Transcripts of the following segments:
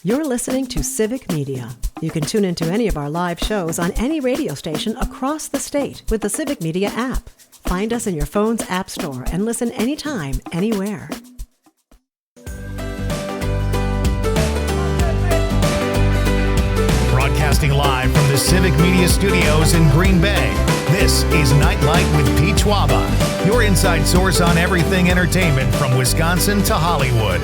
You're listening to Civic Media. You can tune into any of our live shows on any radio station across the state with the Civic Media app. Find us in your phone's app store and listen anytime, anywhere. Broadcasting live from the Civic Media Studios in Green Bay, this is Nite Lite with Pete Schwaba, your inside source on everything entertainment from Wisconsin to Hollywood.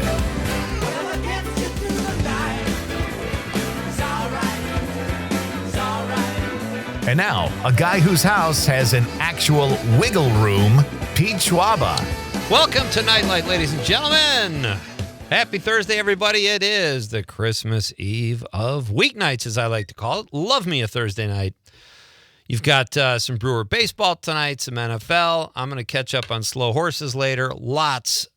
And now, a guy whose house has an actual wiggle room, Pete Schwaba. Welcome to Nite Lite, ladies and gentlemen. Happy Thursday, everybody. It is the Christmas Eve of weeknights, as I like to call it. Love me a Thursday night. You've got some Brewer baseball tonight, some NFL. I'm going to catch up on slow horses later. Lots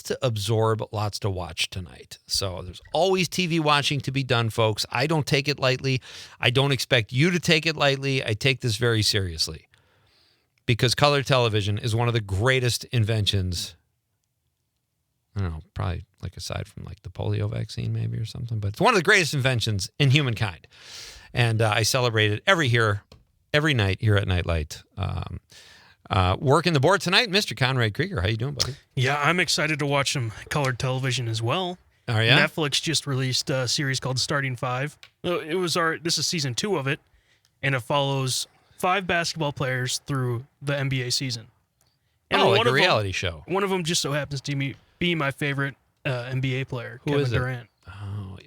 to absorb, lots to watch tonight. So there's always TV watching to be done, folks. I don't take it lightly. I don't expect you to take it lightly. I take this very seriously because color television is one of the greatest inventions. I don't know, probably like aside from like the polio vaccine maybe or something, but it's one of the greatest inventions in humankind. And I celebrate it every night here at Nite Lite. Working the board tonight, Mr. Conrad Krieger. How you doing, buddy? Yeah, I'm excited to watch some colored television as well. Oh, yeah? Netflix just released a series called Starting Five. This is season 2 of it, and it follows 5 basketball players through the NBA season. And like a reality show. One of them just so happens to be my favorite NBA player, Kevin Durant.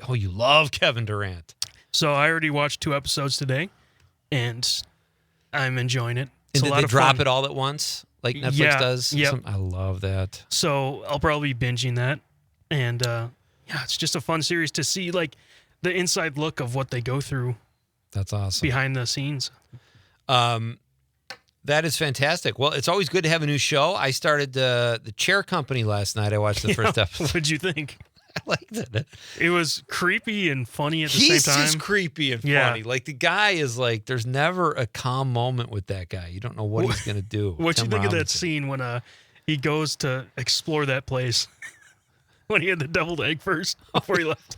Oh, you love Kevin Durant. So I already watched 2 episodes today, and I'm enjoying it. And did they drop it all at once, like Netflix does? Yep. I love that. So I'll probably be binging that. And, it's just a fun series to see, like, the inside look of what they go through. That's awesome. Behind the scenes. That is fantastic. Well, it's always good to have a new show. I started the Chair Company last night. I watched the first episode. What'd you think? I liked it. It was creepy and funny at the same time. He's just creepy and funny. Like, the guy is like, there's never a calm moment with that guy. You don't know what he's going to do. What'd you think of that scene when he goes to explore that place? When he had the deviled egg first before he left?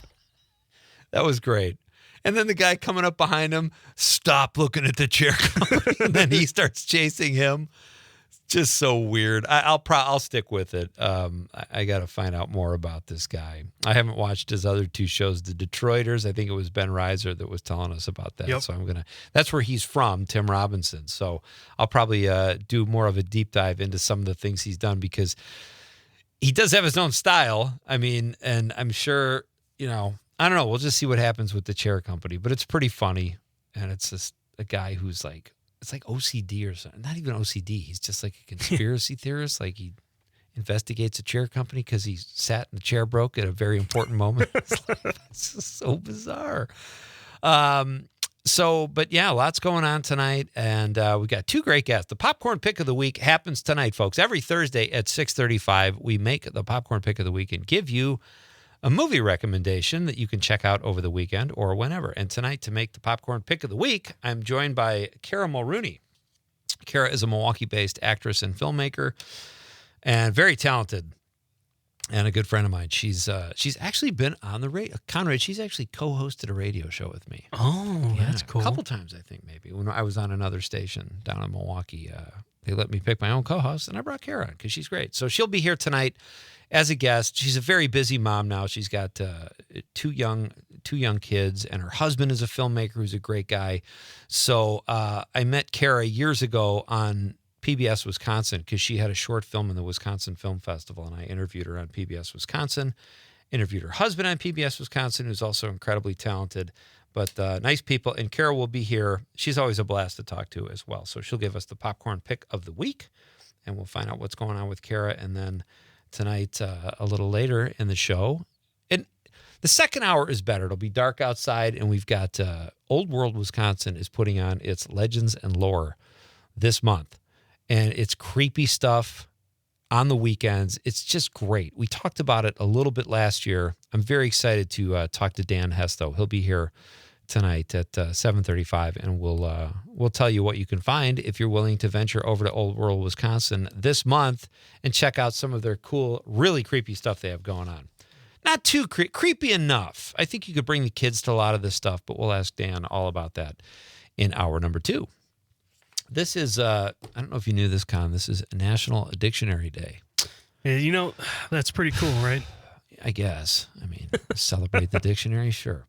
That was great. And then the guy coming up behind him, stop looking at the chair company. And then he starts chasing him. Just so weird. I'll stick with it. I got to find out more about this guy. I haven't watched his other 2 shows, The Detroiters. I think it was Ben Reiser that was telling us about that. Yep. So that's where he's from, Tim Robinson. So I'll probably do more of a deep dive into some of the things he's done because he does have his own style. I mean, and I'm sure, I don't know. We'll just see what happens with the Chair Company, but it's pretty funny. And it's just a guy who's like, it's like OCD or something. Not even OCD. He's just like a conspiracy theorist. Like he investigates a chair company because he sat and the chair broke at a very important moment. It's just so bizarre. But yeah, lots going on tonight. And we got 2 great guests. The Popcorn Pick of the Week happens tonight, folks. Every Thursday at 6:35, we make the Popcorn Pick of the Week and give you a movie recommendation that you can check out over the weekend or whenever. And tonight, to make the Popcorn Pick of the Week, I'm joined by Kara Mulrooney. Kara is a Milwaukee-based actress and filmmaker and very talented and a good friend of mine. She's actually been on the radio. Conrad, she's actually co-hosted a radio show with me. Oh, yeah, that's cool. A couple times, I think, maybe. When I was on another station down in Milwaukee, they let me pick my own co-host, and I brought Kara on because she's great. So she'll be here tonight as a guest. She's a very busy mom now. She's got 2 young kids, and her husband is a filmmaker who's a great guy. So I met Kara years ago on PBS Wisconsin because she had a short film in the Wisconsin Film Festival, and I interviewed her on PBS Wisconsin, interviewed her husband on PBS Wisconsin, who's also incredibly talented, but nice people. And Kara will be here. She's always a blast to talk to as well. So she'll give us the Popcorn Pick of the Week, and we'll find out what's going on with Kara. And then tonight, a little later in the show, and the second hour is better. It'll be dark outside, and we've got Old World Wisconsin is putting on its Legends and Lore this month, and it's creepy stuff on the weekends. It's just great. We talked about it a little bit last year. I'm very excited to talk to Dan Hesto. He'll be here tonight at 7:35, and we'll tell you what you can find if you're willing to venture over to Old World, Wisconsin this month and check out some of their cool, really creepy stuff they have going on. Not too creepy enough. I think you could bring the kids to a lot of this stuff, but we'll ask Dan all about that in hour number 2. This is, I don't know if you knew this, Con. This is National Dictionary Day. Yeah, that's pretty cool, right? I guess. I mean, celebrate the dictionary, sure.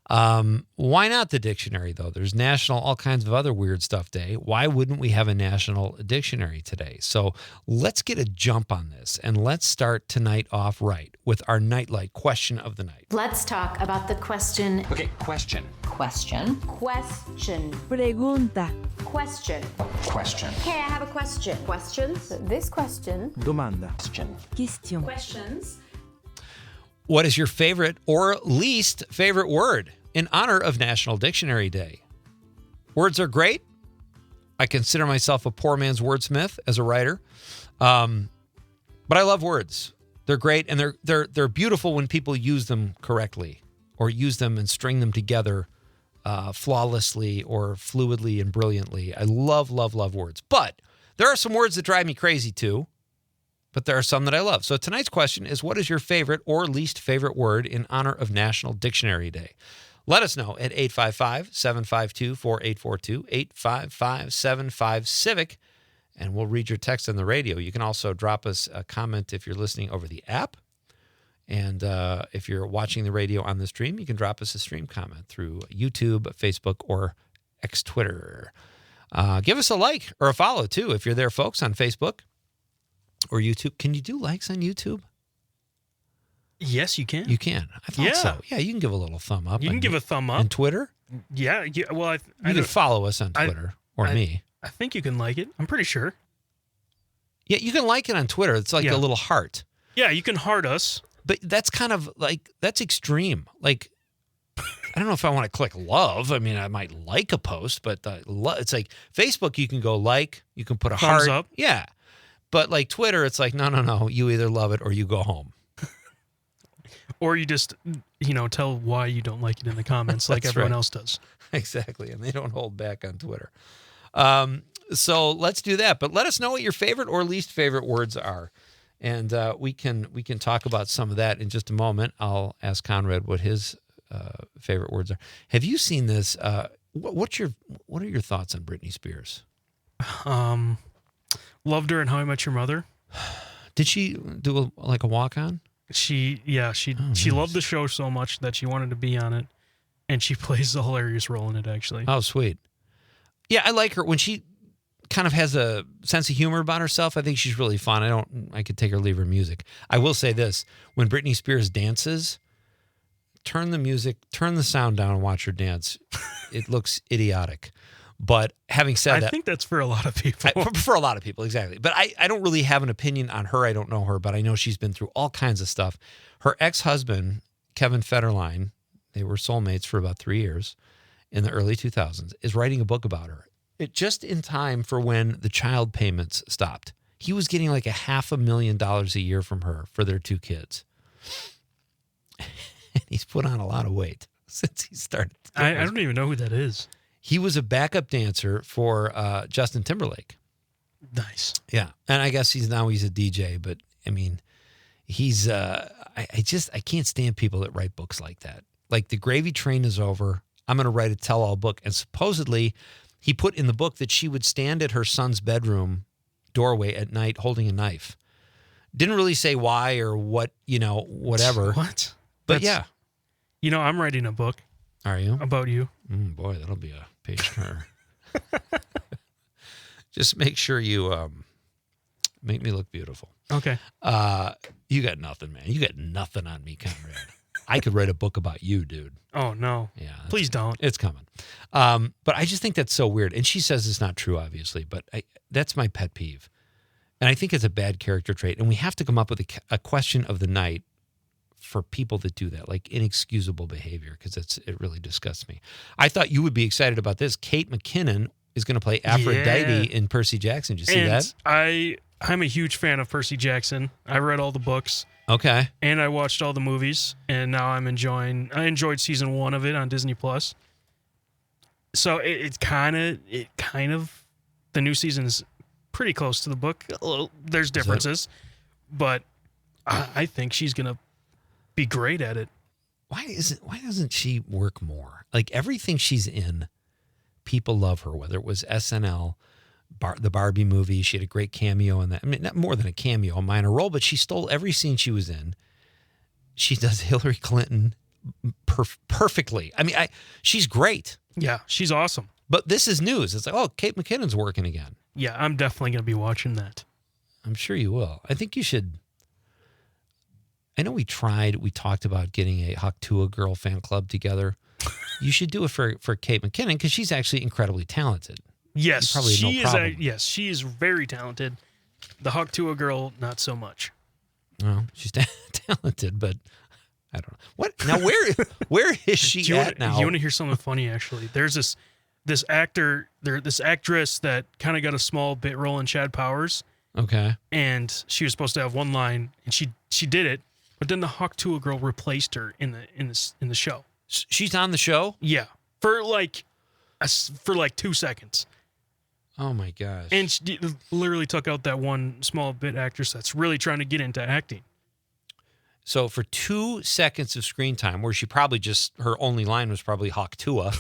Why not the dictionary, though? There's national, all kinds of other weird stuff day. Why wouldn't we have a national dictionary today? So let's get a jump on this, and let's start tonight off right with our Nite Lite question of the night. Let's talk about the question. Okay, question. Question. Question. Pregunta. Question. Question. Okay, I have a question. Questions? This question. Domanda. Question. Question. Questions. What is your favorite or least favorite word in honor of National Dictionary Day? Words are great. I consider myself a poor man's wordsmith as a writer. But I love words. They're great, and they're beautiful when people use them correctly or use them and string them together flawlessly or fluidly and brilliantly. I love, love, love words. But there are some words that drive me crazy too. But there are some that I love. So tonight's question is, what is your favorite or least favorite word in honor of National Dictionary Day? Let us know at 855-752-4842, 855-75-CIVIC, and we'll read your text on the radio. You can also drop us a comment if you're listening over the app. And if you're watching the radio on the stream, you can drop us a stream comment through YouTube, Facebook, or X Twitter. Give us a like or a follow, too, if you're there, folks, on Facebook or YouTube. Can you do likes on YouTube? Yes, you can. You can. I thought so. Yeah, you can give a little thumb up. You can give a thumb up. On Twitter? Yeah. Well, you can follow us on Twitter or me. I think you can like it. I'm pretty sure. Yeah, you can like it on Twitter. It's like a little heart. Yeah, you can heart us. But that's kind of like, that's extreme. Like, I don't know if I want to click love. I mean, I might like a post, but it's like Facebook, you can go like, you can put a Thumbs heart. up. Yeah. But like Twitter, it's like, no. You either love it or you go home. Or you just, tell why you don't like it in the comments like everyone else does. Exactly. And they don't hold back on Twitter. So let's do that. But let us know what your favorite or least favorite words are. And we can talk about some of that in just a moment. I'll ask Conrad what his favorite words are. Have you seen this? What are your thoughts on Britney Spears? Loved her in How I Met Your Mother. Did she do a walk-on? She loved the show so much that she wanted to be on it, and she plays a hilarious role in it, actually. Oh, sweet. Yeah, I like her when she kind of has a sense of humor about herself. I think she's really fun. I could take her or leave her music. I will say this, when Britney Spears dances, turn the sound down and watch her dance. It looks idiotic. But having said that, I think that's for a lot of people. For a lot of people, exactly. But I don't really have an opinion on her. I don't know her, but I know she's been through all kinds of stuff. Her ex-husband, Kevin Federline, they were soulmates for about 3 years in the early 2000s, is writing a book about her. It just in time for when the child payments stopped. He was getting like $500,000 a year from her for their 2 kids. And he's put on a lot of weight since he started. I don't even know who that is. He was a backup dancer for Justin Timberlake. Nice. Yeah. And I guess he's a DJ, but I mean, he's, I can't stand people that write books like that. Like, the gravy train is over. I'm going to write a tell-all book. And supposedly he put in the book that she would stand at her son's bedroom doorway at night holding a knife. Didn't really say why or what, whatever. What? But yeah. I'm writing a book. Are you? About you. Boy, that'll be a page turner. Just make sure you make me look beautiful. Okay. You got nothing, man. You got nothing on me, Conrad. I could write a book about you, dude. Oh, no. Yeah. Please don't. It's coming. But I just think that's so weird. And she says it's not true, obviously, but that's my pet peeve. And I think it's a bad character trait. And we have to come up with a question of the night for people that do that, like inexcusable behavior, because it really disgusts me. I thought you would be excited about this. Kate McKinnon is going to play Aphrodite in Percy Jackson. Did you see that? I'm a huge fan of Percy Jackson. I read all the books. Okay. And I watched all the movies, and now I enjoyed season 1 of it on Disney Plus. So it's kind of the new season is pretty close to the book. There's differences, but I think she's gonna be great at it. Why doesn't she work more? Like everything she's in, people love her, whether it was SNL, the Barbie movie. She had a great cameo in that. I mean, not more than a cameo, a minor role, but she stole every scene she was in. She does Hillary Clinton perfectly. I mean, she's great. Yeah, she's awesome. But this is news. It's like, oh, Kate McKinnon's working again. Yeah, I'm definitely going to be watching that. I'm sure you will. I think you should. I know we talked about getting a Haktua Girl fan club together. You should do it for Kate McKinnon because she's actually incredibly talented. Yes, probably she no problem. yes, she is very talented. The Haktua Girl, not so much. Well, she's talented, but I don't know. What now? Where is she at now? You want to hear something funny? Actually, there's this actress that kind of got a small bit role in Chad Powers. Okay. And she was supposed to have one line, and she did it, but then the Haktua Girl replaced her in the show. She's on the show? Yeah, for like 2 seconds. Oh my gosh! And she literally took out that one small bit actress that's really trying to get into acting. So for 2 seconds of screen time, where she probably her only line was probably Haktua.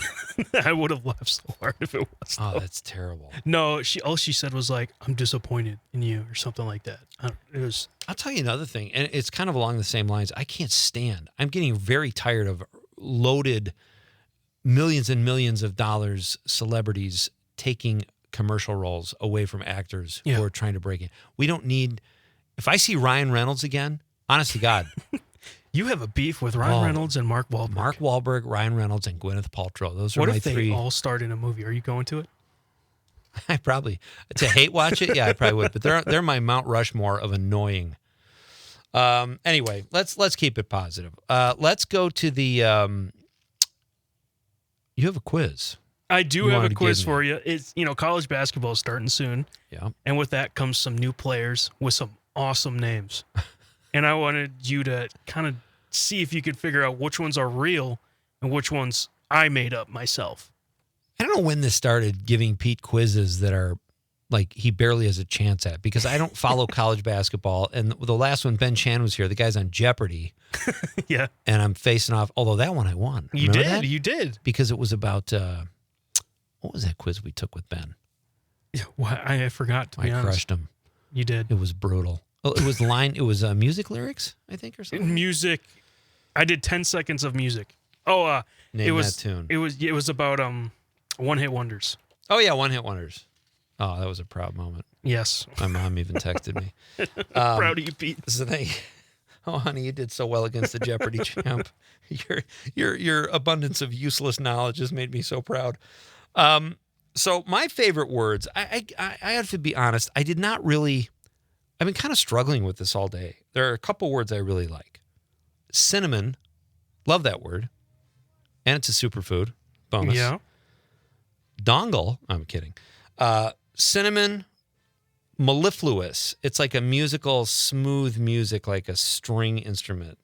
I would have laughed so hard if it was. Oh, though. that's terrible. No, all she said was like, "I'm disappointed in you" or something like that. I'll tell you another thing, and it's kind of along the same lines. I can't stand. I'm getting very tired of loaded millions and millions of dollars celebrities taking commercial roles away from actors who are trying to break in. We don't need. If I see Ryan Reynolds again, honest to God. You have a beef with Ryan Reynolds and Mark Wahlberg. Mark Wahlberg, Ryan Reynolds, and Gwyneth Paltrow. Those are what my if they three. all starred in a movie? Are you going to it? I probably to hate watch it. Yeah, I probably would. But they're my Mount Rushmore of annoying. Anyway, let's keep it positive. Let's go to the. You have a quiz. I do have a quiz for you. It's college basketball is starting soon. Yeah, and with that comes some new players with some awesome names. And I wanted you to kind of see if you could figure out which ones are real and which ones I made up myself. I don't know when this started giving Pete quizzes that are like he barely has a chance at because I don't follow college basketball. And the last one, Ben Chan was here. The guy's on Jeopardy. Yeah. And I'm facing off. Although that one I won. You Remember did. that? You did. Because it was about, what was that quiz we took with Ben? Yeah, well, I forgot, to be honest. I crushed him. You did. It was brutal. Oh, it was music lyrics, I think, or something. Music. I did 10 seconds of music. Oh, Name that tune. It was about one-hit wonders. Oh yeah, one-hit wonders. Oh, that was a proud moment. Yes. My mom even texted me. Proud of you, Pete. So oh, honey, you did so well against the Jeopardy champ. Your abundance of useless knowledge has made me so proud. So my favorite words, I have to be honest, I've been kind of struggling with this all day. There are a couple words I really like. Cinnamon, love that word. And it's a superfood. Bonus. Yeah. Dongle, I'm kidding. Cinnamon, mellifluous. It's like a musical, smooth music, like a string instrument.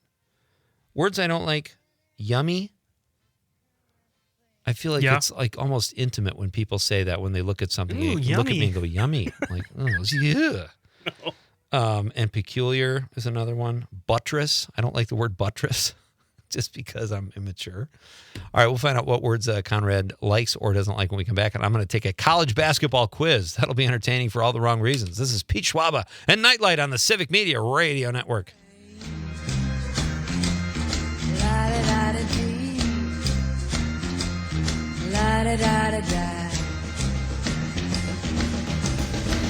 Words I don't like, yummy. I feel like it's like almost intimate when people say that when they look at something. Ooh, they look at me and go, yummy. I'm like, oh, yeah. No. And peculiar is another one. Buttress. I don't like the word buttress just because I'm immature. All right, we'll find out what words Conrad likes or doesn't like when we come back. And I'm going to take a college basketball quiz. That'll be entertaining for all the wrong reasons. This is Pete Schwaba and Nite Lite on the Civic Media Radio Network.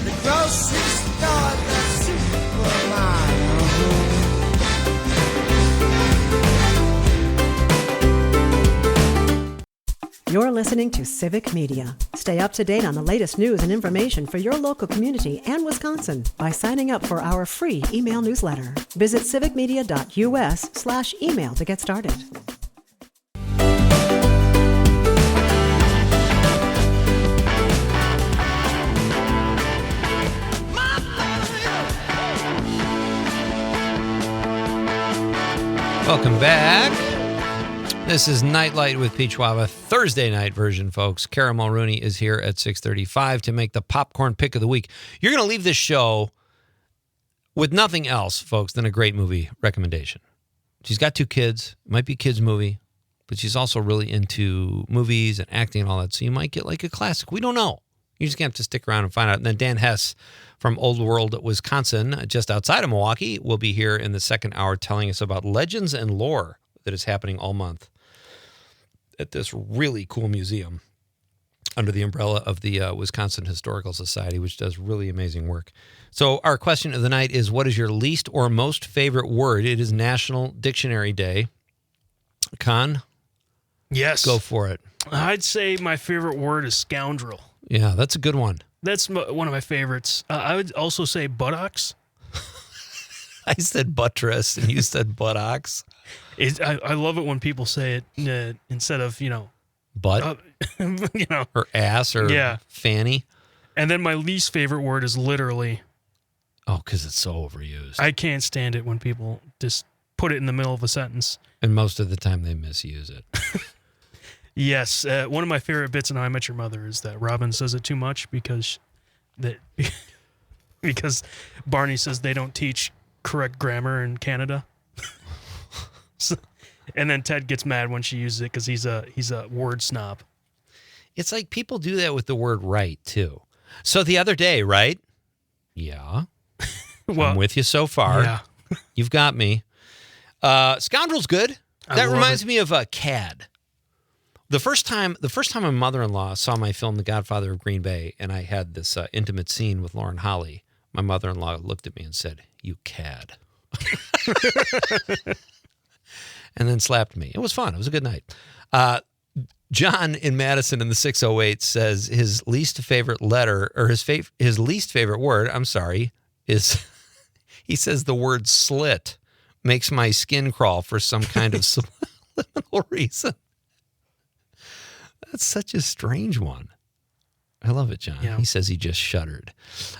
The grocery store, the supermarket. You're listening to Civic Media. Stay up to date on the latest news and information for your local community and Wisconsin by signing up for our free email newsletter. Visit civicmedia.us/email to get started. Welcome back. This is Nite Lite with Pete Schwaba, Thursday night version, folks. Kara Mulrooney is here at 6:35 to make the popcorn pick of the week. You're going to leave this show with nothing else, folks, than a great movie recommendation. She's got 2 kids. Might be a kids movie, but she's also really into movies and acting and all that. So you might get like a classic. We don't know. You just have to stick around and find out. And then Dan Hess from Old World, Wisconsin, just outside of Milwaukee, will be here in the second hour telling us about legends and lore that is happening all month at this really cool museum under the umbrella of the Wisconsin Historical Society, which does really amazing work. So our question of the night is, what is your least or most favorite word? It is National Dictionary Day. Con? Yes. Go for it. I'd say my favorite word is scoundrel. Yeah, that's a good one. That's one of my favorites. I would also say buttocks. I said buttress and you said buttocks. I love it when people say it instead of, Butt? Or ass or fanny. And then my least favorite word is literally. Oh, because it's so overused. I can't stand it when people just put it in the middle of a sentence. And most of the time they misuse it. Yes. One of my favorite bits in How I Met Your Mother is that Robin says it too much because Barney says they don't teach correct grammar in Canada. And then Ted gets mad when she uses it because he's a word snob. It's like people do that with the word right, too. So the other day, right? Yeah. Well, I'm with you so far. Yeah. You've got me. Scoundrel's good. That reminds me of CAD. The first time my mother-in-law saw my film, The Godfather of Green Bay, and I had this intimate scene with Lauren Holly, my mother-in-law looked at me and said, "You cad." And then slapped me. It was fun. It was a good night. John in Madison in the 608 says his least favorite letter, or his least favorite word, is, he says the word slit makes my skin crawl for some kind of subliminal reason. That's such a strange one. I love it, John. Yeah. He says he just shuddered.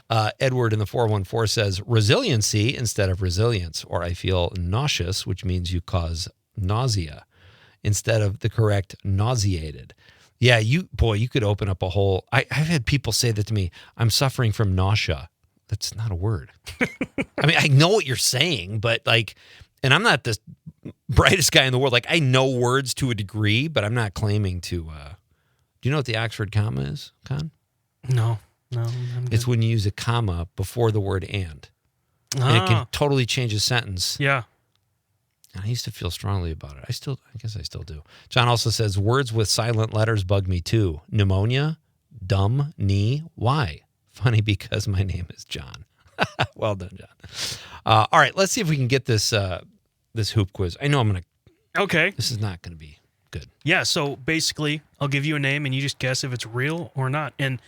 Edward in the 414 says resiliency instead of resilience, or I feel nauseous, which means you cause nausea, instead of the correct nauseated. Yeah, you could open up a whole... I've had people say that to me. I'm suffering from nausea. That's not a word. I mean, I know what you're saying, but and I'm not the brightest guy in the world. I know words to a degree, but I'm not claiming to... do you know what the Oxford comma is, Con? No. It's when you use a comma before the word and. And it can totally change a sentence. Yeah. I used to feel strongly about it. I guess I still do. John also says, words with silent letters bug me too. Pneumonia, dumb, knee, why? Funny because my name is John. Well done, John. All right, let's see if we can get this hoop quiz. I know I'm going to... Okay. This is not going to be good. Yeah, so basically, I'll give you a name and you just guess if it's real or not. And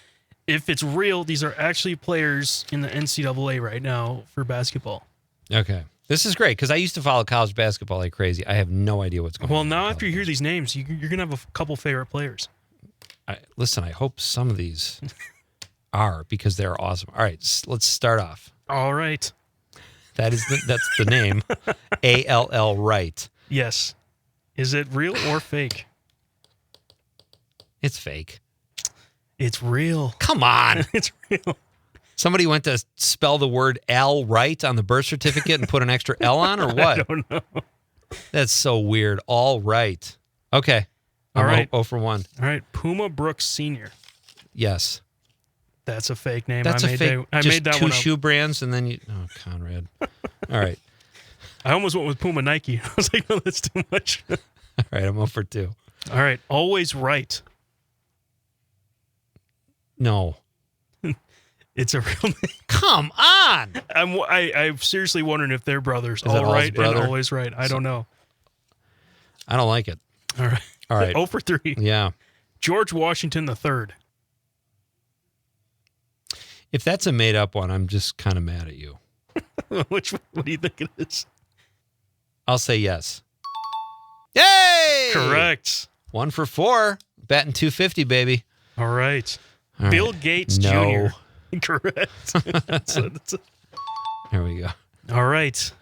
if it's real, these are actually players in the NCAA right now for basketball. Okay. This is great because I used to follow college basketball like crazy. I have no idea what's going on. Well, now after you hear these names, you're going to have a couple favorite players. Listen, I hope some of these are because they're awesome. All right, let's start off. All right. That's the name. ALL Right. Yes. Is it real or fake? It's fake. It's real. Come on. It's real. Somebody went to spell the word Al right on the birth certificate and put an extra L on, or what? I don't know. That's so weird. All right. Okay. All right. 0 for 1. All right. Puma Brooks Sr. Yes. That's a fake name. That's I made that two one up. shoe brands and then you... Oh, Conrad. All right. I almost went with Puma Nike. I was like, no, that's too much. All right. I'm 0 for 2. All right. Always Right. No. It's a real name. Come on. I'm seriously wondering if they're brothers. Is that All Right brother? and Always Right. I don't know. I don't like it. All right. All right. 0 for 3. Yeah. George Washington III. If that's a made-up one, I'm just kind of mad at you. What do you think it is? I'll say yes. Yay! Correct. 1 for 4. Batting 250, baby. All right. All Bill right. Gates No. Jr. Correct. There we go. All right.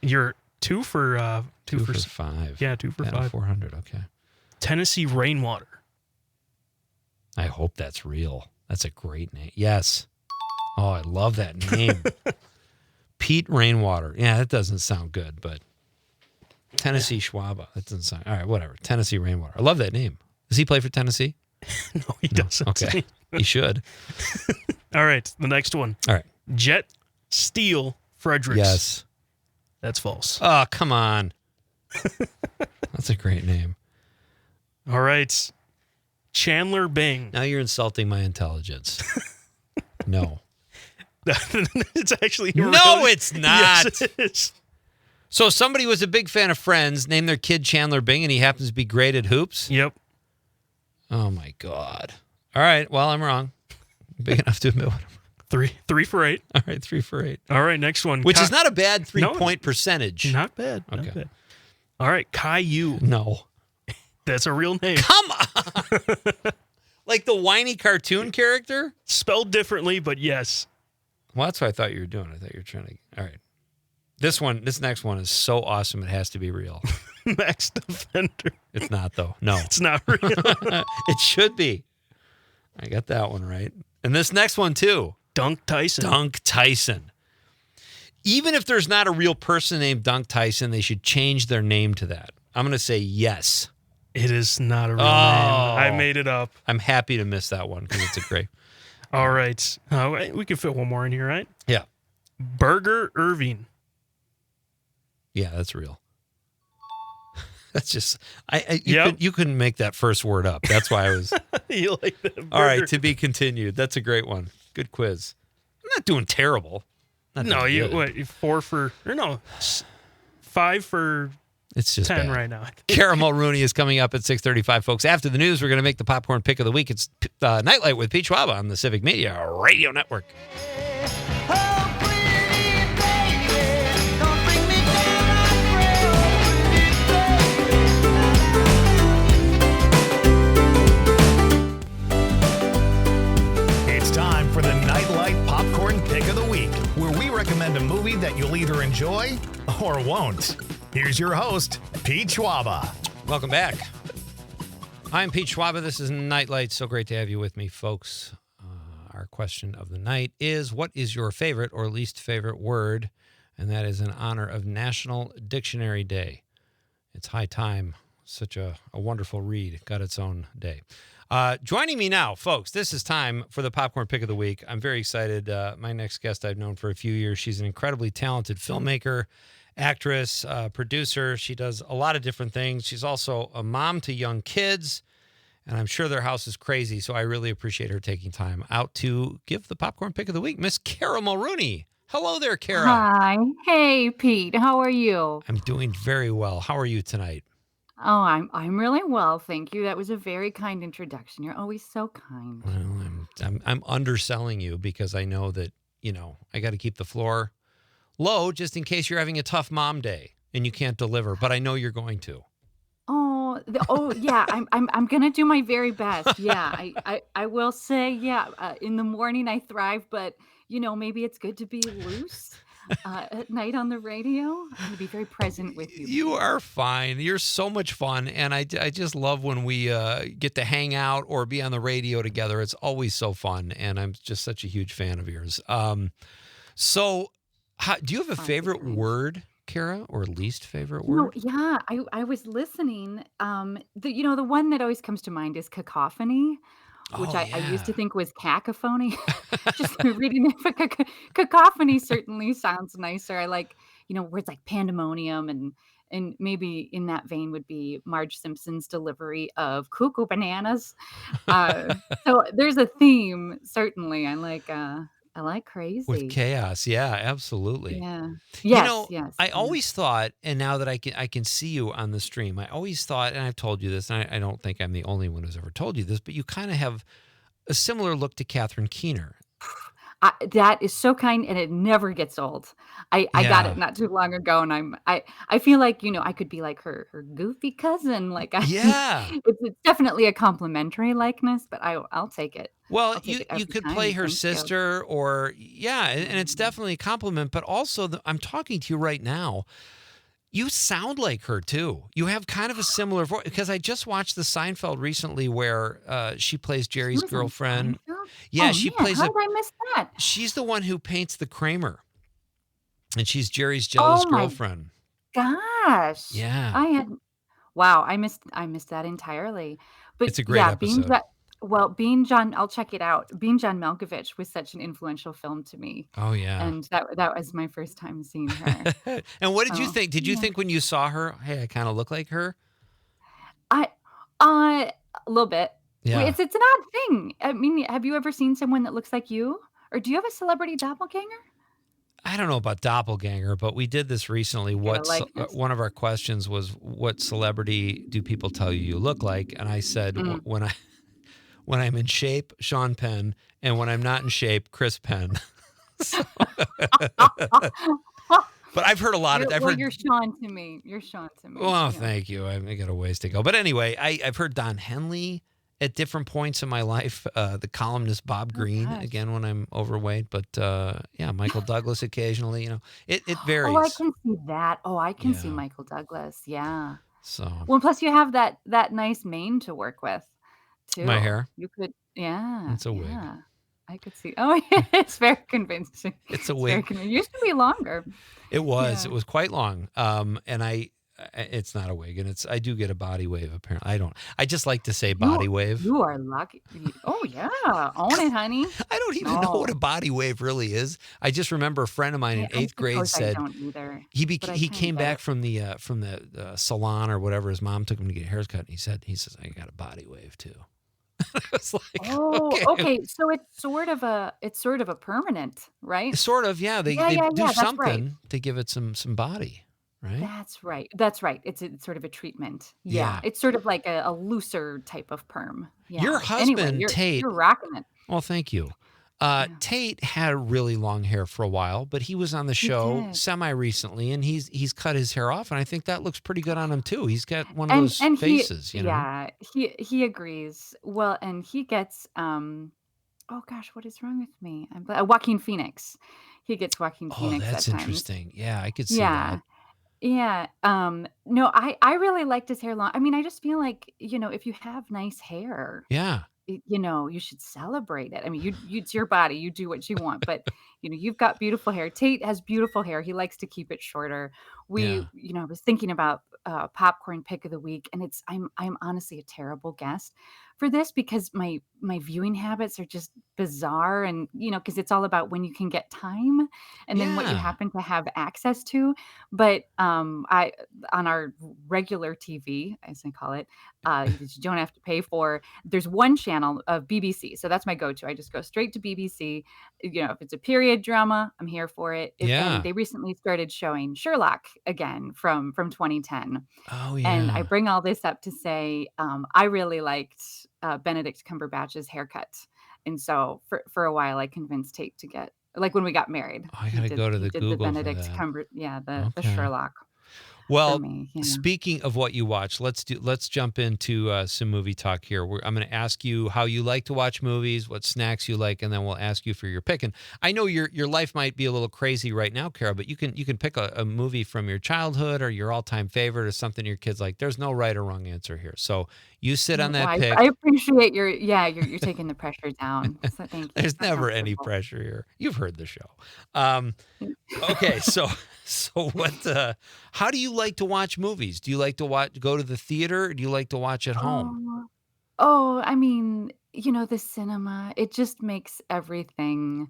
You're 2 for 2 for 5. Yeah, 2 for Batting 5. 400. Okay. Tennessee Rainwater. I hope that's real. That's a great name. Yes. Oh, I love that name. Pete Rainwater. Yeah, that doesn't sound good, but Tennessee Schwaba. That doesn't sound... All right, whatever. Tennessee Rainwater. I love that name. Does he play for Tennessee? No, he doesn't. Okay. He should. All right, the next one. All right. Jet Steel Fredericks. Yes. That's false. Oh, come on. That's a great name. All right. Chandler Bing. Now you're insulting my intelligence. No. It's actually No, really- it's not. Yes, it is. So somebody was a big fan of Friends, named their kid Chandler Bing, and he happens to be great at hoops? Yep. Oh, my God. All right. Well, I'm wrong. Big enough to admit what I'm... 3 for 8. All right, 3 for 8. All right, next one. Which is not a bad No, three-point percentage. Not bad. Not Okay. bad. All right, Caillou. No. That's a real name. Come on. Like the whiny cartoon character? Spelled differently, but yes. Well, that's what I thought you were doing. I thought you were trying to... All right. This next one is so awesome, it has to be real. Max Defender. It's not, though. No. It's not real. It should be. I got that one right. And this next one, too. Dunk Tyson. Dunk Tyson. Even if there's not a real person named Dunk Tyson, they should change their name to that. I'm going to say yes. It is not a real Oh. name. I made it up. I'm happy to miss that one because it's a great... All right. We can fit one more in here, right? Yeah. Burger Irving. Yeah, that's real. That's just... You couldn't make that first word up. That's why I was... You like that? Burger. All right, to be continued. That's a great one. Good quiz. I'm not doing terrible. Not No, doing you good. what? 4 for... Or no. 5 for It's just 10 bad. right now. Kara Mulrooney is coming up at 6:35, folks. After the news, we're going to make the popcorn pick of the week. It's Nite Lite with Pete Schwaba on the Civic Media Radio Network. Oh, pretty baby, don't bring me down, It's time for the Nite Lite Popcorn Pick of the Week, where we recommend a movie that you'll either enjoy or won't. Here's your host, Pete Schwaba. Welcome back. I'm Pete Schwaba. This is Nite Lite. So great to have you with me, folks. Our question of the night is, what is your favorite or least favorite word? And that is in honor of National Dictionary Day. It's high time. Such a wonderful read. Got its own day. Joining me now, folks, this is time for the Popcorn Pick of the Week. I'm very excited. My next guest I've known for a few years. She's an incredibly talented filmmaker, actress, producer. She does a lot of different things. She's also a mom to young kids, and I'm sure their house is crazy, so I really appreciate her taking time out to give the Popcorn Pick of the Week. Miss Kara Mulrooney. Hello there, Kara. Hi. Hey, Pete. How are you? I'm doing very well. How are you tonight? Oh, I'm really well, thank you. That was a very kind introduction. You're always so kind. Well, I'm underselling you because I know that, I got to keep the floor low just in case you're having a tough mom day and you can't deliver, but I know you're going to. Oh, yeah. I'm gonna do my very best. Yeah, I will say, yeah. In the morning I thrive, but maybe it's good to be loose at night on the radio. I'm gonna be very present with you. You are fine. You're so much fun, and I just love when we get to hang out or be on the radio together. It's always so fun, and I'm just such a huge fan of yours. So, do you have a favorite word, Kara, or least favorite word? Yeah. I was listening. The one that always comes to mind is cacophony, which Oh, I used to yeah. think was cacophony. Just reading it, but cacophony certainly sounds nicer. I like, words like pandemonium and maybe in that vein would be Marge Simpson's delivery of cuckoo bananas. So there's a theme, certainly. I like crazy. With chaos, yeah, absolutely. Yeah. Yes, yes. I Yeah. always thought, and now that I can see you on the stream, I always thought, and I've told you this, and I don't think I'm the only one who's ever told you this, but you kind of have a similar look to Catherine Keener. That is so kind, and it never gets old. I got Yeah. it not too long ago, and I feel like I could be like her goofy cousin. Like Yeah. it's definitely a complimentary likeness, but I'll take it. Well, I'll take you it every could time. play her Thank you. sister, or yeah, and it's definitely a compliment. But also, I'm talking to you right now. You sound like her too. You have kind of a similar voice because I just watched the Seinfeld recently, where she plays She Jerry's was on girlfriend. Seinfeld? Yeah, Oh she man, plays how did I miss that? She's the one who paints the Kramer, and she's Jerry's jealous Oh my girlfriend. gosh. Yeah. I had Wow, I missed that entirely. But It's a great yeah, being episode. Ja well, being John I'll check it out. Being John Malkovich was such an influential film to me, Oh, yeah. and that was my first time seeing her. And what did you So, think? Did you yeah. think when you saw her, hey, I kind of look like her? I a little bit. Yeah. It's an odd thing. I mean, have you ever seen someone that looks like you? Or do you have a celebrity doppelganger? I don't know about doppelganger, but we did this recently. Get a likeness? One of our questions was, what celebrity do people tell you look like? And I said, Mm. when I'm in shape, Sean Penn, and when I'm not in shape, Chris Penn. So- but I've heard a lot of. I've heard. You're Sean to me. You're Sean to me. Well, Yeah. thank you. I got a ways to go. But anyway, I've heard Don Henley at different points in my life. The columnist Bob Green, gosh. again, when I'm overweight. But yeah, Michael Douglas occasionally. It Oh, I varies. can see that. Oh, I can see Yeah. Michael Douglas. Yeah. So Well, plus you have that nice mane to work with my too. hair, You could yeah, it's a wig. yeah. I could see. Oh, yeah, it's very convincing. It's a It's very wig. convincing. It used to be longer. It was. Yeah. It was quite long. And it's not a wig, and I do get a body wave. Apparently, I don't. I just like to say body wave. You are lucky. Oh yeah, own it, honey. I don't even know what No. a body wave really is. I just remember a friend of mine in I eighth grade suppose I said don't either. he but I he kinda came get back it. from the salon or whatever. His mom took him to get a haircut, and he says I got a body wave too. I was like, Oh, okay, okay. So it's sort of a permanent, right? sort of, yeah. They Yeah, yeah, do yeah. That's right. something to give it some body, right? That's right. That's right. It's sort of a treatment. Yeah. Yeah. It's sort of like a looser type of perm. Your Yeah. Anyway, husband Tate. you're rocking it. Well, thank you. Yeah. Tate had really long hair for a while, but he was on the He show did. semi recently, and he's cut his hair off, and I think that looks pretty good on him too. He's got one of those And faces, you know. yeah, he agrees. Well, and he gets oh gosh, what is wrong with me? Joaquin Phoenix. He gets Joaquin Oh, Phoenix that's at times. interesting. Yeah, I could see Yeah. that. Yeah. No, I really liked his hair long. I mean, I just feel like, if you have nice hair, Yeah, you should celebrate it. I mean, it's your body, you do what you want, but you've got beautiful hair. Tate has beautiful hair. He likes to keep it shorter. yeah, I was thinking about popcorn pick of the week, and I'm honestly a terrible guest for this because my viewing habits are just bizarre, and because it's all about when you can get time and then what you yeah. happen to have access to. But I on our regular TV, as I call it, that you don't have to pay for. There's one channel of BBC, so that's my go-to. I just go straight to BBC. If it's a period drama, I'm here for it. Yeah. And they recently started showing Sherlock again from 2010. Oh, And I yeah. bring all this up to say I really liked Benedict Cumberbatch's haircut, and so for a while I convinced Tate to get like when we got married. Oh, I gotta go to He the did the Google for Benedict that. Cumber, yeah, the Okay. Sherlock for Well, me. Yeah. speaking of what you watch, let's jump into some movie talk here. I'm going to ask you how you like to watch movies, what snacks you like, and then we'll ask you for your pick. And I know your life might be a little crazy right now, Kara, but you can pick a movie from your childhood or your all-time favorite or something your kids like. There's no right or wrong answer here. So you sit on Well, that pick. I appreciate you're taking the pressure down. So thank you. There's I'm never any comfortable. pressure here. You've heard the show. Okay, so what? How do you like to watch movies? Do you like to go to the theater? Or do you like to watch at home? I mean, the cinema, it just makes everything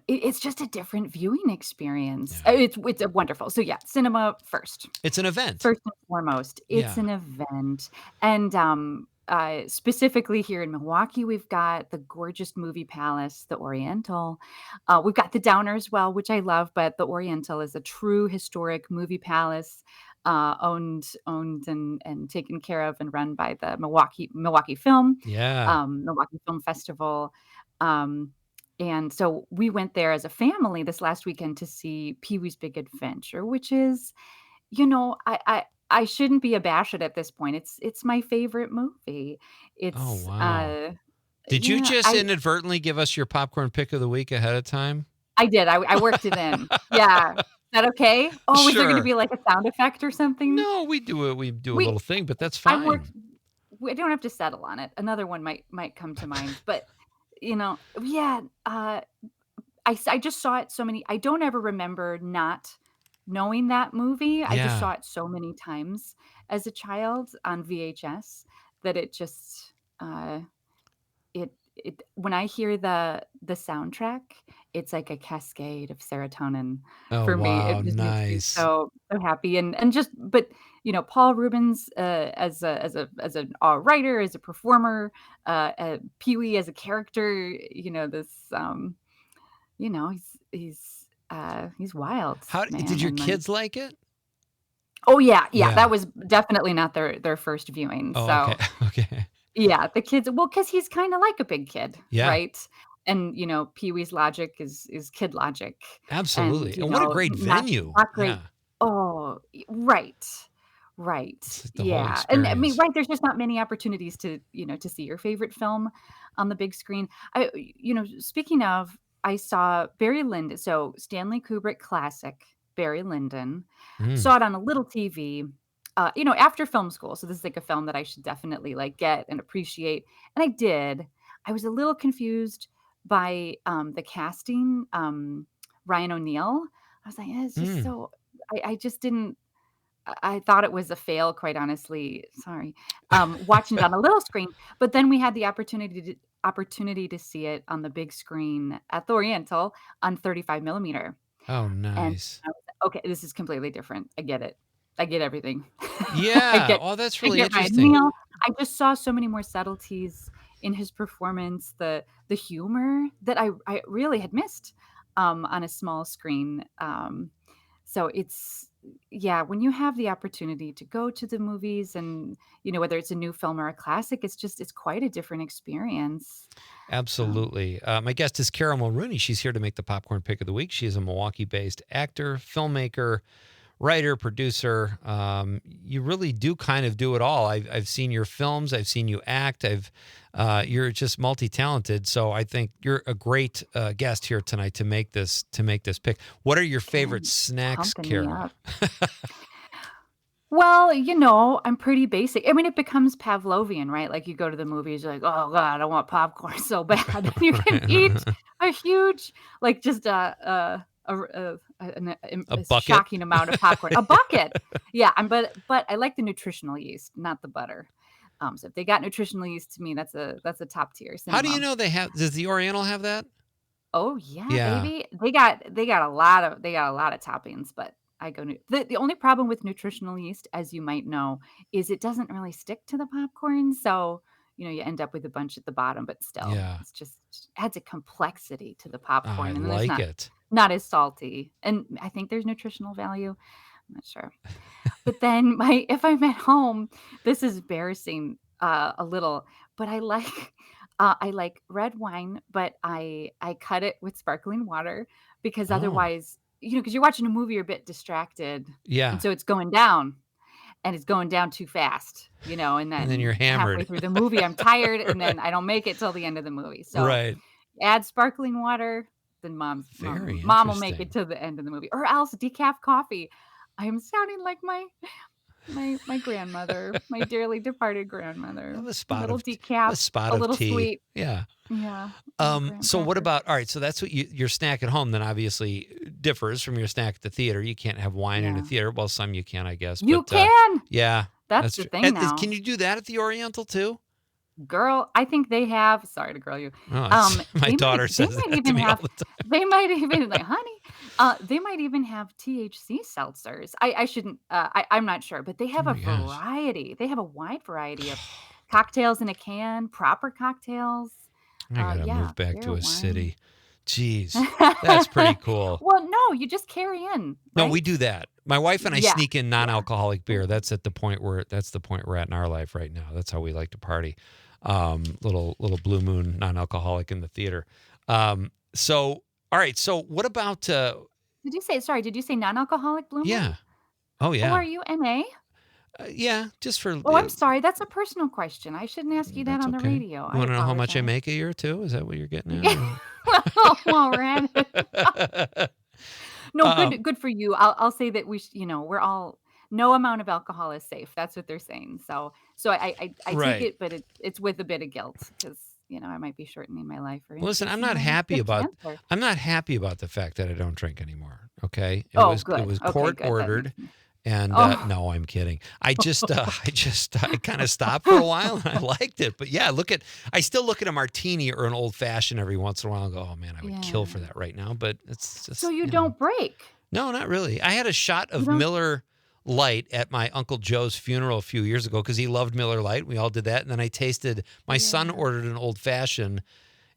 it's just a different viewing experience. Yeah. It's a wonderful. So yeah, cinema first. It's an event. First and foremost, it's Yeah. an event. And specifically here in Milwaukee, we've got the gorgeous movie palace, the Oriental. We've got the Downer as well, which I love, but the Oriental is a true historic movie palace, owned and taken care of and run by the Milwaukee Yeah. Milwaukee Film Festival. And so we went there as a family this last weekend to see Pee-wee's Big Adventure, which is, I shouldn't be abashed at this point. It's my favorite movie. Oh, It's wow. Did you yeah, just inadvertently give us your popcorn pick of the week ahead of time? I did. I worked it in. Yeah. Is that okay? Oh, is there going Sure. to be like a sound effect or something? No, we do it. We do a We little thing, but that's I fine. worked. We don't have to settle on it. Another one might come to mind, but yeah. I just saw it so many. I don't ever remember not knowing that movie. I just Yeah. saw it so many times as a child on VHS that it just it when I hear the soundtrack, it's like a cascade of serotonin Oh, for me. wow. It just makes me Nice. so happy and just but Paul Rubens as a writer, as a performer, Pee-wee as a character, this he's wild, How did man. your And then kids like it? oh yeah, yeah, Yeah. that was definitely not their first viewing. Oh, okay. So Okay. yeah, the kids well, because he's kinda like a big kid, Yeah. right? And, Pee-wee's logic is kid logic, and, Absolutely. And what a great not venue. not great. Yeah. Oh, right. Right. It's like the whole Yeah, and I mean, experience. right, there's just not many opportunities to see your favorite film on the big screen. Speaking of, I saw Barry Lyndon, so Stanley Kubrick classic, Barry Lyndon. Mm. Saw it on a little TV, after film school, so this is, like, a film that I should definitely, like, get and appreciate, and I did. I was a little confused by, the casting, Ryan O'Neal. I was like, "Eh, it's just Mm. so." I just didn't I thought it was a fail, quite honestly, sorry, watching it on a little screen, but then we had the opportunity to see it on the big screen at the Oriental on 35 millimeter, Oh, and nice. I was like, "Okay, this is completely different. I get it. I get everything. I Yeah. get Oh, that's I really get Ryan interesting. O'Neal." I just saw so many more subtleties in his performance, the humor that I really had missed, on a small screen, so it's yeah, when you have the opportunity to go to the movies and, whether it's a new film or a classic, it's quite a different experience. Um, Absolutely. My guest is Kara Mulrooney. She's here to make the popcorn pick of the week. She is a Milwaukee-based actor, filmmaker, writer, producer. You really do kind of do it all. I've seen your films. I've seen you act. You're just multi-talented. So I think you're a great guest here tonight to make this pick. What are your favorite and snacks, pumping me Kara? up. Well, I'm pretty basic. I mean, it becomes Pavlovian, right? Like you go to the movies, you're like, "Oh God, I want popcorn so bad." And you can eat Right. a huge, like just A a bucket. shocking amount of popcorn, a bucket. Yeah, but I like the nutritional yeast, not the butter. So if they got nutritional yeast, to me, that's a top tier How do you cinema. know does the Oriental have that? Oh yeah, Yeah. baby. They got a lot of toppings, but I go the only problem with nutritional yeast, as you might know, is it doesn't really stick to the popcorn. So, you end up with a bunch at the bottom, but still, Yeah. it's just adds a complexity to the Oh, I popcorn. And then it's like not it. not as salty. And I think there's nutritional value. I'm not sure. But then my if I'm at home, this is embarrassing, a little, but I like red wine, but I cut it with sparkling water because Oh, otherwise, because you're watching a movie, you're a bit distracted, and yeah. so it's going down, and it's going down too fast, and And then you're then halfway hammered. through the movie, I'm tired, and then Right. I don't make it till the end of the movie. So Right. add sparkling water, then mom's mom Very mom will make it interesting. to the end of the movie, or else decaf coffee. I am sounding like my grandmother, my dearly departed grandmother. Have a A spot little of decaf, a spot a of little tea. sweet. Yeah. Yeah, little graham So what cracker. about all right, so that's what your snack at home then obviously differs from your snack at the theater. You can't have wine in a Yeah. theater. Well, some you can, I guess, You but can! yeah, That's that's the true. thing Can now. you do that at the Oriental too? Girl, I think they have sorry to girl you. Oh, it's, my They might daughter they says might that to even me all have the time. they might even like, "Honey," they might even have THC seltzers. I shouldn't, I'm not sure, but they Oh have a my gosh. variety. They have a wide variety of cocktails in a can, proper cocktails. I gotta Yeah, move back beer, to a wine. city. Jeez. That's pretty cool. Well, no, you just carry in, No, we right? do that. My wife and I Yeah, sneak in yeah. non-alcoholic beer. Okay. That's the point we're at in our life right now. That's how we like to party. Little Blue Moon non-alcoholic in the theater. So all right. So what about Did you say non-alcoholic Blue Moon? yeah. Oh Oh, yeah. are you NA? Yeah, just for Oh, I'm sorry, that's a personal question. I shouldn't ask you that that's on the okay. radio. You I want to know how much I apologize. make a year too? Is that what you're getting Well, while we're at it. at? No, um, good for you. I'll say that we're all no amount of alcohol is safe. That's what they're saying. So I take right. it, but it's with a bit of guilt because, I might be shortening my life or Listen, increasing my risk of cancer. I'm not happy about the fact that I don't drink anymore. Okay, Oh, it good. was Okay, court good. That ordered, makes me. and Oh, no, I'm kidding. I kind of stopped for a while, and I liked it. But yeah, I still look at a martini or an old fashioned every once in a while and go, oh man, I would kill for yeah. that right now. But it's So just you don't break. no, not really. I had a shot You of don't. Miller Lite at my Uncle Joe's funeral a few years ago because he loved Miller Lite. We all did that, and then I tasted. My son Yeah. ordered an old fashioned.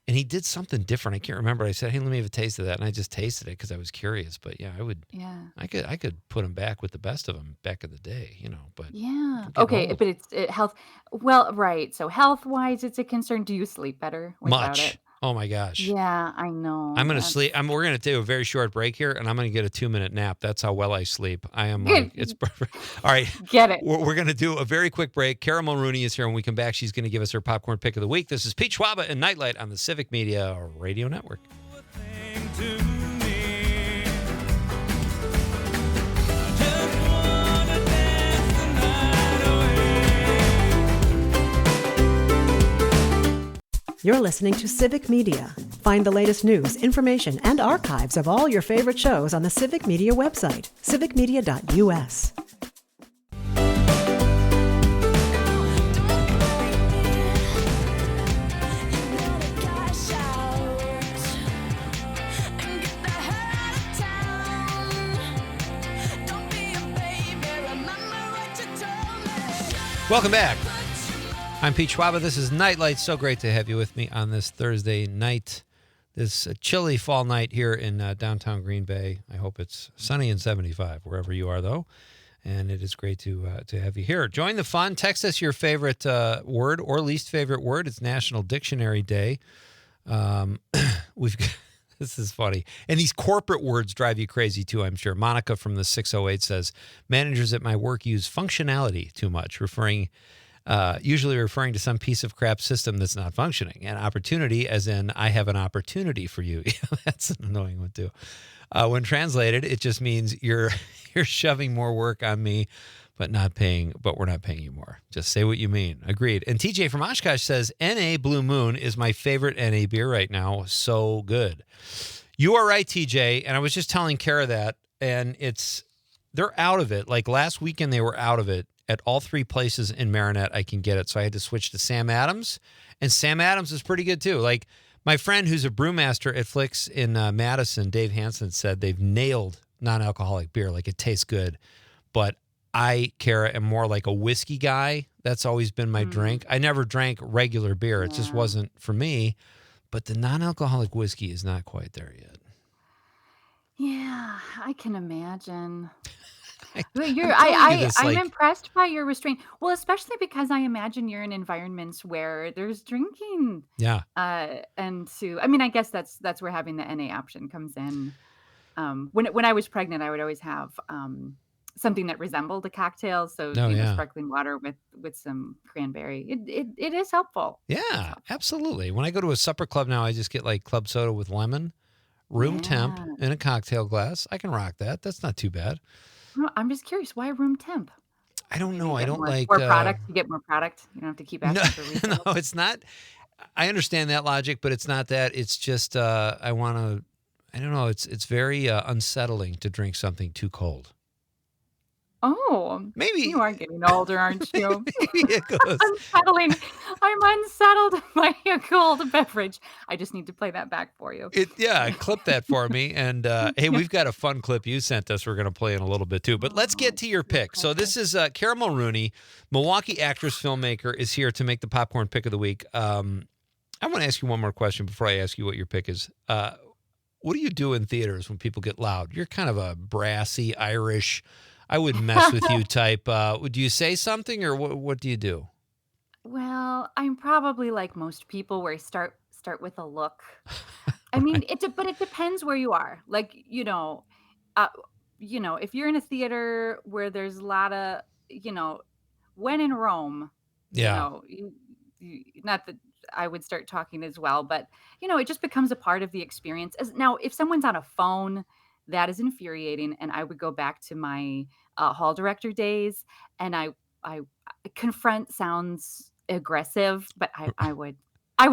And he did something different. I can't remember. I said, "Hey, let me have a taste of that," and I just tasted it because I was curious. But yeah, Yeah. I could put him back with the best of them back in the day, But Yeah. I'm getting Okay, old. but health. Well, right. So health wise, it's a concern. Do you sleep better without it? Much. Oh my gosh. Yeah, I know. I'm gonna That's sleep. We're gonna do a very short break here, and I'm gonna get a 2-minute nap. That's how well I sleep. I am good. like it's perfect. All right, Get it. we're gonna do a very quick break. Kara Mulrooney is here. When we come back, she's gonna give us her popcorn pick of the week. This is Pete Schwaba and Nite Lite on the Civic Media Radio Network. You're listening to Civic Media. Find the latest news, information, and archives of all your favorite shows on the Civic Media website, civicmedia.us. Welcome back. I'm Pete Schwaba. This is Nite Lite. So great to have you with me on this Thursday night, this chilly fall night here in downtown Green Bay. I hope it's sunny and 75 wherever you are, though. And it is great to have you here. Join the fun. Text us your favorite word or least favorite word. It's National Dictionary Day. We've got, this is funny. And these corporate words drive you crazy, too, I'm sure. Monica from the 608 says, managers at my work use functionality too much, usually referring to some piece of crap system that's not functioning. And opportunity, as in, I have an opportunity for you. That's an annoying one, too. When translated, it just means you're shoving more work on me, but we're not paying you more. Just say what you mean. Agreed. And TJ from Oshkosh says, NA Blue Moon is my favorite NA beer right now. So good. You are right, TJ. And I was just telling Kara that, and they're out of it. Like last weekend, they were out of it. At all three places in Marinette, I can get it. So I had to switch to Sam Adams. And Sam Adams is pretty good, too. Like my friend who's a brewmaster at Flicks in Madison, Dave Hansen, said they've nailed non-alcoholic beer. Like it tastes good. But I, Kara, am more like a whiskey guy. That's always been my drink. I never drank regular beer. It just wasn't for me. But the non-alcoholic whiskey is not quite there yet. Yeah, I can imagine. I'm But telling you this, I'm like, impressed by your restraint. Well, especially because I imagine you're in environments where there's drinking. yeah. I mean, I guess that's where having the NA option comes in. When I was pregnant, I would always have something that resembled a cocktail. So, Oh, yeah. sparkling water with some cranberry. It is helpful. It's Yeah, helpful. absolutely. When I go to a supper club now, I just get like club soda with lemon, room temp, Yeah. in a cocktail glass. I can rock that. That's not too bad. Well, I'm just curious, why room temp? I don't Maybe know. you I get don't more like. product. You get more product. You don't have to keep No, asking for no, refills. it's not. I understand that logic, but it's not that. It's just I want to. I don't know. It's very unsettling to drink something too cold. Oh, Maybe, you are getting older, aren't you? maybe it goes. Unsettling. I'm unsettled by a cold beverage. I just need to play that back for you. Yeah, clip that for me. And hey, we've got a fun clip you sent us. We're going to play in a little bit too. But let's get to your pick. So this is Kara Mulrooney, Milwaukee actress, filmmaker, is here to make the popcorn pick of the week. I want to ask you one more question before I ask you what your pick is. What do you do in theaters when people get loud? You're kind of a brassy Irish, I wouldn't mess with you type. Would you say something, or what do you do? Well, I'm probably like most people where I start with a look. I mean, but it depends where you are. Like, uh, if you're in a theater where there's a lot of, when in Rome, Yeah. not that I would start talking as well, but it just becomes a part of the experience. Now, if someone's on a phone, that is infuriating, and I would go back to my hall director days, and I confront sounds aggressive, but I would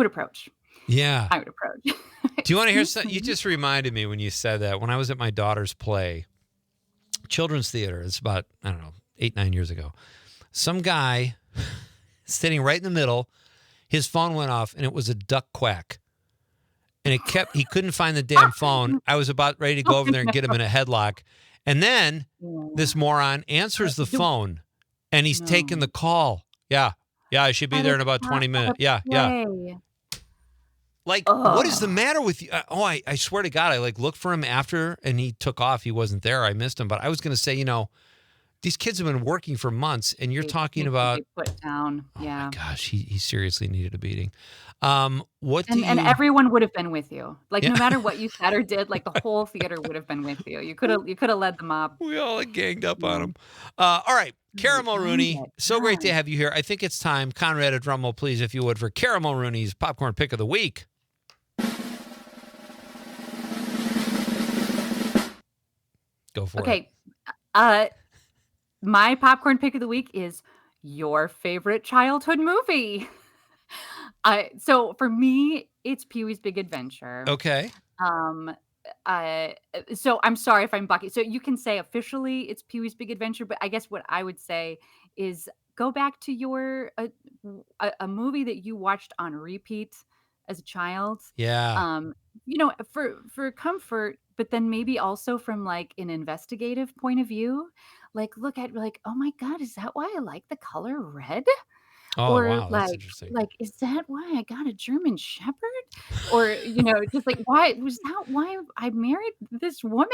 approach. Yeah. I would approach. Do you want to hear something? You just reminded me when you said that. When I was at my daughter's play, children's theater, it's about, I don't know, 8-9 years ago. Some guy sitting right in the middle, his phone went off, and it was a duck quack. And he couldn't find the damn phone. I was about ready to go over there and get him in a headlock. And then this moron answers the phone, and he's taking the call. Yeah, I should be there in about 20 minutes. Yeah. Like, what is the matter with you? I swear to God, I looked for him after, and he took off. He wasn't there. I missed him. But I was going to say, these kids have been working for months, and you're talking about put down. Oh my gosh, he seriously needed a beating. And everyone would have been with you. No matter what you said or did, the whole theater would have been with you. You could have led the mob. We all ganged up on him. All right, Kara Mulrooney, so great to have you here. I think it's time. Conrad, a drum roll, please, if you would, for Kara Mulrooney's popcorn pick of the week. Go for it. Okay. My popcorn pick of the week is your favorite childhood movie. So for me, it's Pee-wee's Big Adventure. Okay. So I'm sorry if I'm bucky. So you can say officially it's Pee-wee's Big Adventure, but I guess what I would say is go back to your a movie that you watched on repeat as a child. Yeah. For comfort, but then maybe also from an investigative point of view, look at oh my God, is that why I like the color red? Oh, Or wow, that's interesting. is that why I got a German Shepherd? Or just why was that why I married this woman?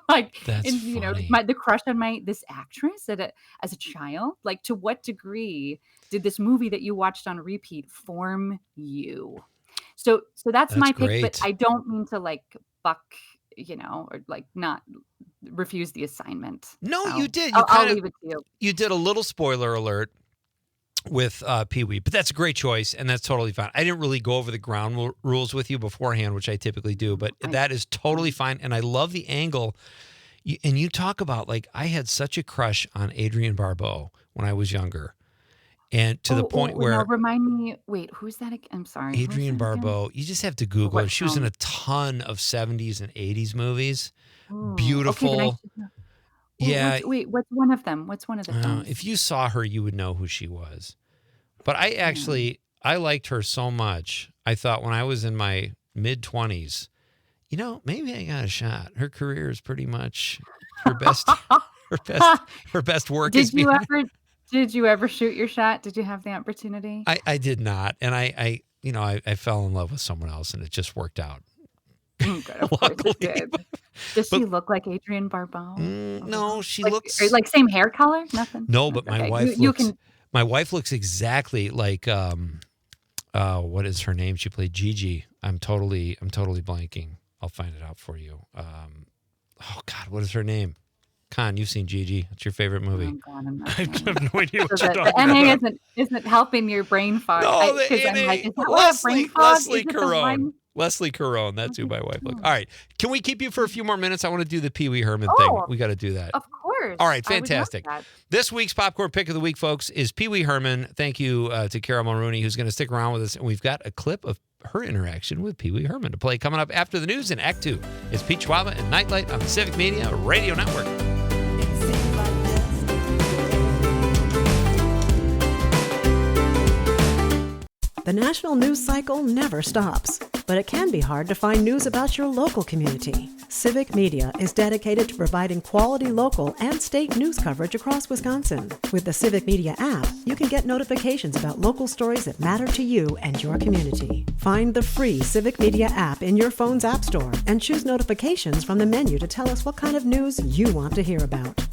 That's funny. The crush on this actress as a child. To what degree did this movie that you watched on repeat form you? So that's my pick, great. but I don't mean to buck, or not refuse the assignment. No, So you did. I'll leave it to you. You did a little spoiler alert with Pee-wee, but that's a great choice, and that's totally fine. I didn't really go over the ground rules with you beforehand, which I typically do, but that is totally fine, and I love the angle. And you talk about, I had such a crush on Adrienne Barbeau when I was younger, and to the point where... No, remind me, wait, who's that again? I'm sorry. Adrienne Barbeau, you just have to Google her. She was in a ton of 70s and 80s movies. Beautiful. Okay, yeah. Wait, what's one of them? What's one of the films? If you saw her, you would know who she was. But I liked her so much. I thought when I was in my mid-20s, maybe I got a shot. Her career is pretty much her best her best work. Did you ever shoot your shot? Did you have the opportunity? I did not. And I fell in love with someone else, and it just worked out. Good, of course it did. Does she look like Adrienne Barbeau? No, she looks same hair color. Nothing. No, but my wife my wife looks exactly like what is her name? She played Gigi. I'm totally blanking. I'll find it out for you. Oh God, what is her name? Con, you've seen Gigi. It's your favorite movie. Oh, God, I have no idea what you're the talking NA about. isn't helping your brain fog. No, the I'm NA. is that what a brain fog? Leslie Is it the Caron. one- Leslie Caron. That's who my wife looks. All right. Can we keep you for a few more minutes? I want to do the Pee Wee Herman thing. We got to do that. Of course. All right. I would love Fantastic. that. This week's popcorn pick of the week, folks, is Pee Wee Herman. Thank you to Kara Mulrooney, who's going to stick around with us. And we've got a clip of her interaction with Pee Wee Herman to play coming up after the news in Act 2. It's Pete Schwaba and Nite Lite on the Civic Media Radio Network. The national news cycle never stops, but it can be hard to find news about your local community. Civic Media is dedicated to providing quality local and state news coverage across Wisconsin. With the Civic Media app, you can get notifications about local stories that matter to you and your community. Find the free Civic Media app in your phone's app store and choose notifications from the menu to tell us what kind of news you want to hear about.